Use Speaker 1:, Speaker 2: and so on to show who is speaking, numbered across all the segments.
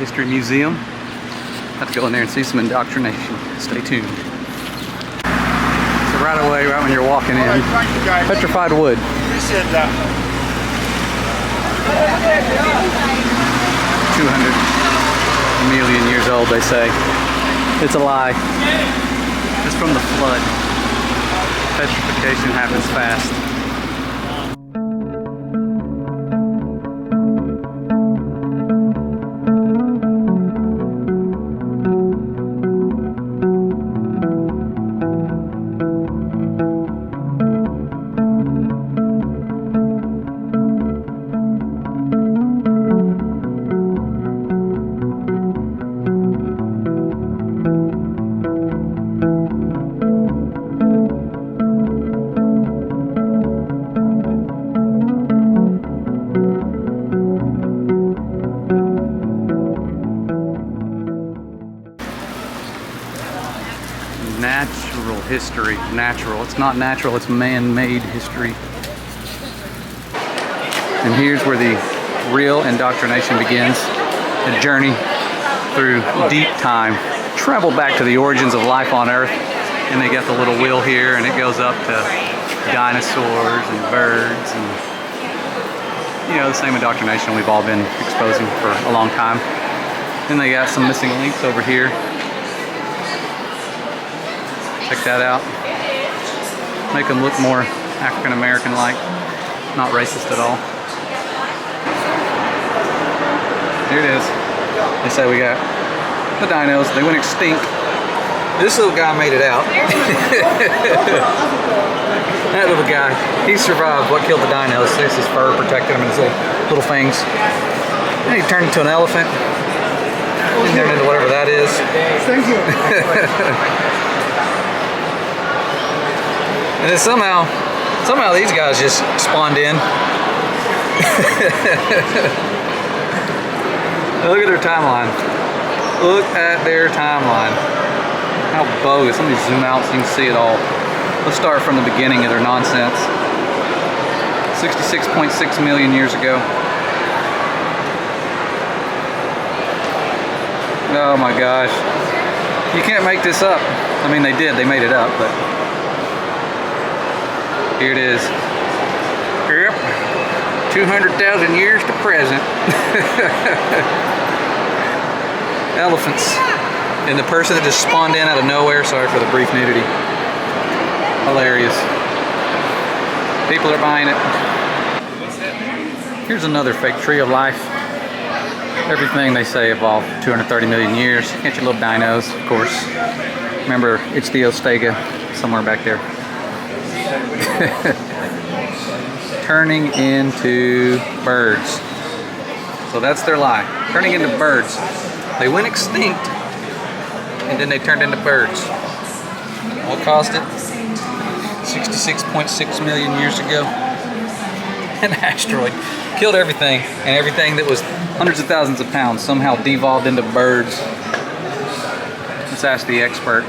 Speaker 1: History Museum. Have to go in there and see some indoctrination. Stay tuned. So right away, right when you're walking in, petrified wood.
Speaker 2: Appreciate that.
Speaker 1: 200 million years old, they say. It's a lie. It's from the flood. Petrification happens fast. Natural history. Natural. It's not natural, it's man-made history. And here's where the real indoctrination begins. A journey through deep time. Travel back to the origins of life on Earth. And they got the little wheel here, and it goes up to dinosaurs and birds and, you know, the same indoctrination we've all been exposing for a long time. Then they got some missing links over here. Check that out. Make them look more African-American-like, not racist at all. Here it is. They say we got the dinos. They went extinct. This little guy made it out. That little guy, he survived what killed the dinos. This his fur protected him and his little things. And he turned into an elephant. He turned into whatever that is.
Speaker 2: Thank you.
Speaker 1: And then somehow these guys just spawned in. Look at their timeline. Look at their timeline. How bogus. Let me zoom out so you can see it all. Let's start from the beginning of their nonsense. 66.6 million years ago. Oh my gosh. You can't make this up. I mean, they did. They made it up, but here it is. Yep. 200,000 years to present. Elephants. And the person that just spawned in out of nowhere. Sorry for the brief nudity. Hilarious. People are buying it. Here's another fake tree of life. Everything they say evolved 230 million years. Get your little dinos, of course. Remember, it's the Ostega somewhere back there. Turning into birds. So that's their lie. Turning into birds. They went extinct and then they turned into birds. What caused it? 66.6 million years ago. An asteroid killed everything, and everything that was hundreds of thousands of pounds somehow devolved into birds. Let's ask the expert.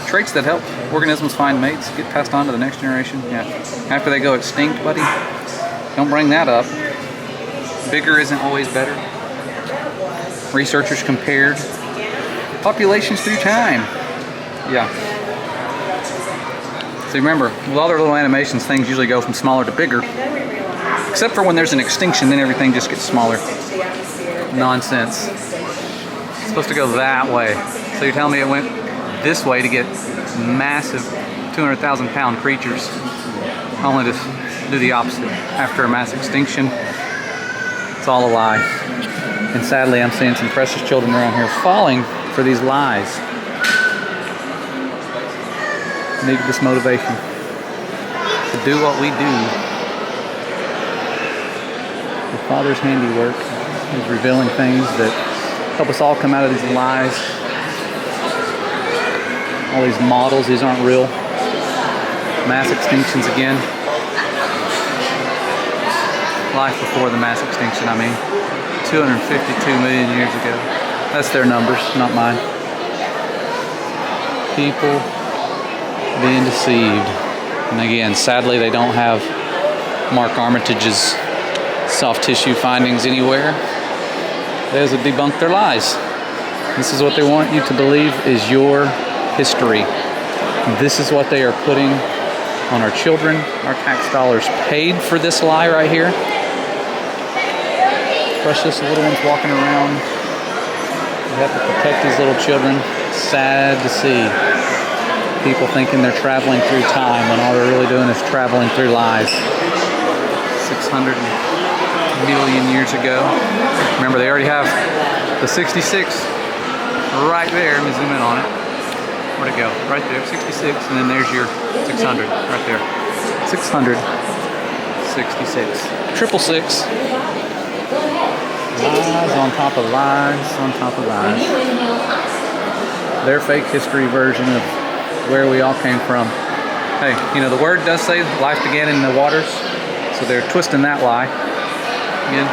Speaker 1: Traits that help organisms find mates get passed on to the next generation. Yeah. After they go extinct, buddy, don't bring that up. Bigger isn't always better. Researchers compared populations through time. Yeah. So remember, with all their little animations, things usually go from smaller to bigger. Except for when there's an extinction, then everything just gets smaller. Nonsense. It's supposed to go that way. So you're telling me it went this way to get massive 200,000 pound creatures, only to do the opposite after a mass extinction? It's all a lie. And sadly, I'm seeing some precious children around here falling for these lies. Need this motivation to do what we do. The Father's handiwork is revealing things that help us all come out of these lies. All these models, these aren't real. Mass extinctions again. Life before the mass extinction, I mean. 252 million years ago. That's their numbers, not mine. People being deceived. And again, sadly, they don't have Mark Armitage's soft tissue findings anywhere. Those would debunk their lies. This is what they want you to believe is your history. This is what they are putting on our children. Our tax dollars paid for this lie right here. Precious little ones walking around. We have to protect these little children. Sad to see people thinking they're traveling through time when all they're really doing is traveling through lies. 600 million years ago. Remember, they already have the 66 right there. Let me zoom in on it. Where'd it go? Right there, 66, and then there's your 600 right there. 666. 666. Lies on top of lies on top of lies. Their fake history version of where we all came from. Hey, you know, the word does say life began in the waters, so they're twisting that lie. Again,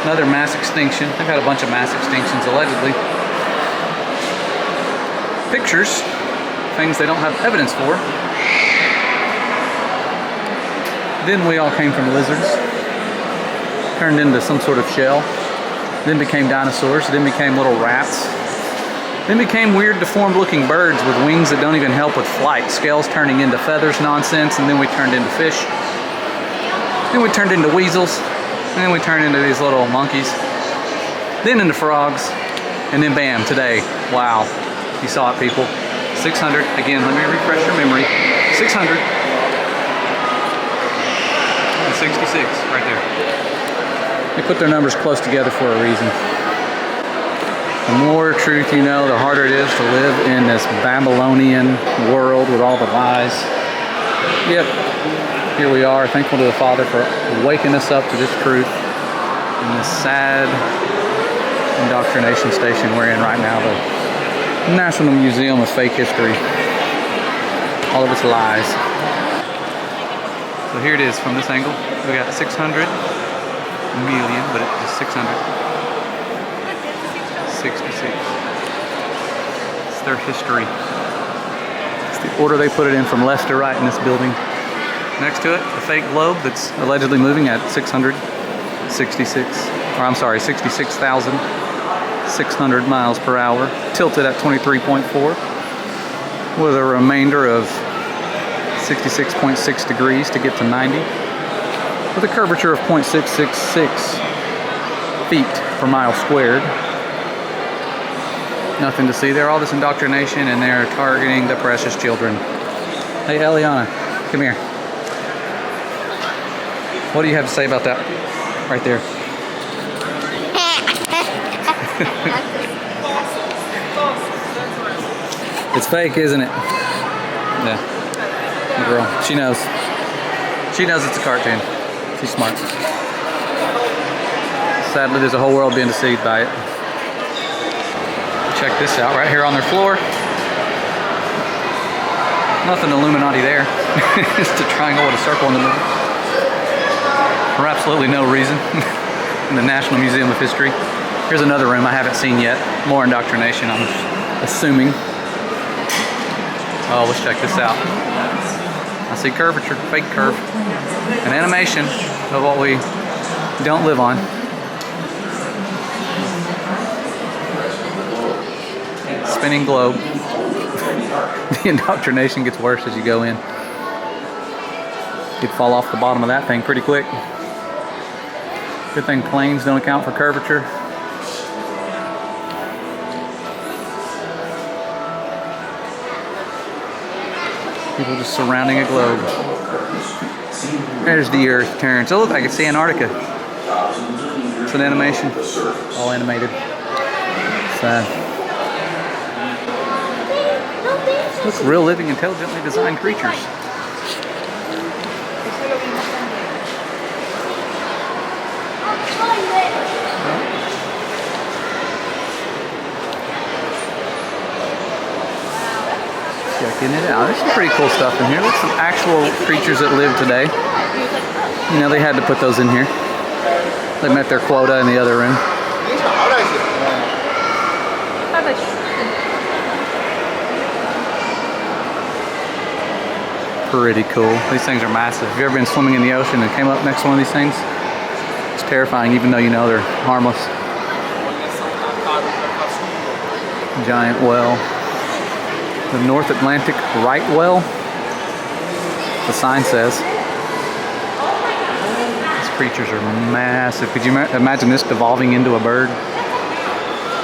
Speaker 1: another mass extinction. They've had a bunch of mass extinctions, allegedly. Pictures, things they don't have evidence for. Then we all came from lizards, turned into some sort of shell, then became dinosaurs, then became little rats, then became weird deformed looking birds with wings that don't even help with flight, scales turning into feathers nonsense, and then we turned into fish. Then we turned into weasels, and then we turned into these little monkeys, then into frogs, and then bam, today, wow, you saw it, people. 600, again, let me refresh your memory. 600 and 66, right there. They put their numbers close together for a reason. The more truth you know, the harder it is to live in this Babylonian world with all the lies. Yep, here we are, thankful to the Father for waking us up to this truth in this sad indoctrination station we're in right now, the National Museum of Fake History. All of its lies. So here it is from this angle. We got 600 million, but it's just 666. It's their history. It's the order they put it in from left to right in this building. Next to it, the fake globe that's allegedly moving at 66,600 miles per hour, tilted at 23.4, with a remainder of 66.6 degrees to get to 90, with a curvature of 0.666 feet per mile squared. Nothing to see there. All this indoctrination, and they're targeting the precious children. Hey, Eliana, come here. What do you have to say about that right there? It's fake, isn't it? Yeah. The girl. She knows. She knows it's a cartoon. She's smart. Sadly, there's a whole world being deceived by it. Check this out right here on their floor. Nothing Illuminati there. Just a triangle with a circle in the middle. For absolutely no reason. In the National Museum of History. Here's another room I haven't seen yet. More indoctrination, I'm assuming. Oh, let's check this out. I see curvature, fake curve. An animation of what we don't live on. Spinning globe. The indoctrination gets worse as you go in. You'd fall off the bottom of that thing pretty quick. Good thing planes don't account for curvature. People just surrounding a globe. There's the Earth, Terrence. Oh, look, I can see Antarctica. It's an animation. All animated. Sad. Look, real living, intelligently designed creatures. Checking it out. There's some pretty cool stuff in here. Look, some actual creatures that live today. You know, they had to put those in here. They met their quota in the other room. Pretty cool. These things are massive. Have you ever been swimming in the ocean and came up next to one of these things? It's terrifying, even though you know they're harmless. Giant well. The North Atlantic right well, the sign says. These creatures are massive. Could you imagine this devolving into a bird?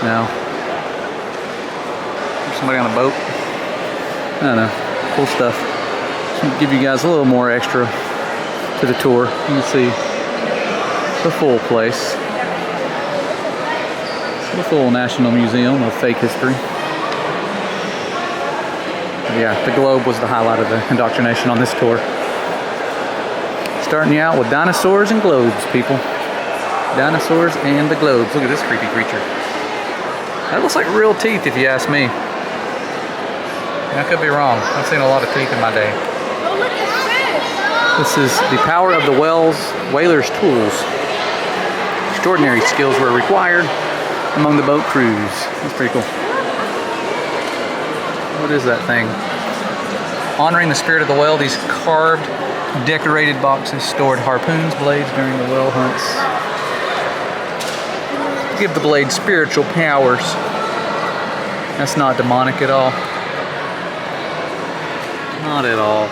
Speaker 1: No. There's somebody on a boat. I don't know. Cool stuff. Just want to give you guys a little more extra to the tour. You can see the full place. The full National Museum of Fake History. Yeah, the globe was the highlight of the indoctrination on this tour. Starting you out with dinosaurs and globes, people. Dinosaurs and the globes. Look at this creepy creature. That looks like real teeth if you ask me. I could be wrong. I've seen a lot of teeth in my day.
Speaker 2: Oh, look at this!
Speaker 1: This is the power of the whaler's tools. Extraordinary skills were required among the boat crews. That's pretty cool. What is that thing? Honoring the spirit of the whale, these carved, decorated boxes stored harpoons, blades during the whale hunts. Give the blade spiritual powers. That's not demonic at all. Not at all.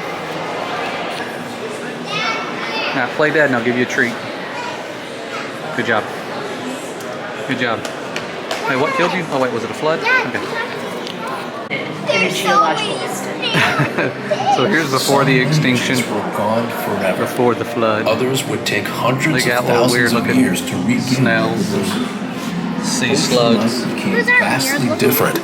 Speaker 1: Now play dead and I'll give you a treat. Good job. Good job. Hey, what killed you? Oh wait, was it a flood? Okay.
Speaker 2: In a geological instant.
Speaker 1: So here's before the extinction.
Speaker 3: Were gone forever.
Speaker 1: Before the flood.
Speaker 3: Others would take hundreds
Speaker 1: They got
Speaker 3: of
Speaker 1: little
Speaker 3: thousands
Speaker 1: weird
Speaker 3: of
Speaker 1: looking
Speaker 3: years to regain.
Speaker 1: snails and sea slugs.
Speaker 3: Became vastly different.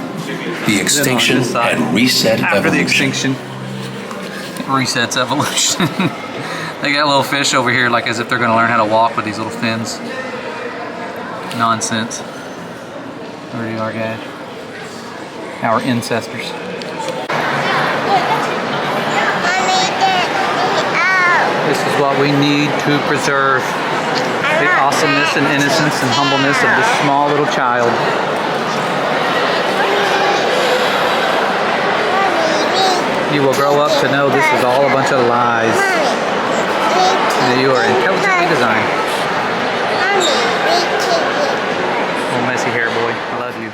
Speaker 3: The extinction had reset
Speaker 1: After
Speaker 3: evolution.
Speaker 1: the extinction, it resets evolution. They got little fish over here like as if they're going to learn how to walk with these little fins. Nonsense. There you are, guys. Our ancestors. This is what we need to preserve. The awesomeness and innocence and humbleness of this small little child. You will grow up to know this is all a bunch of lies. That you are intelligently designed. Little messy hair boy. I love you.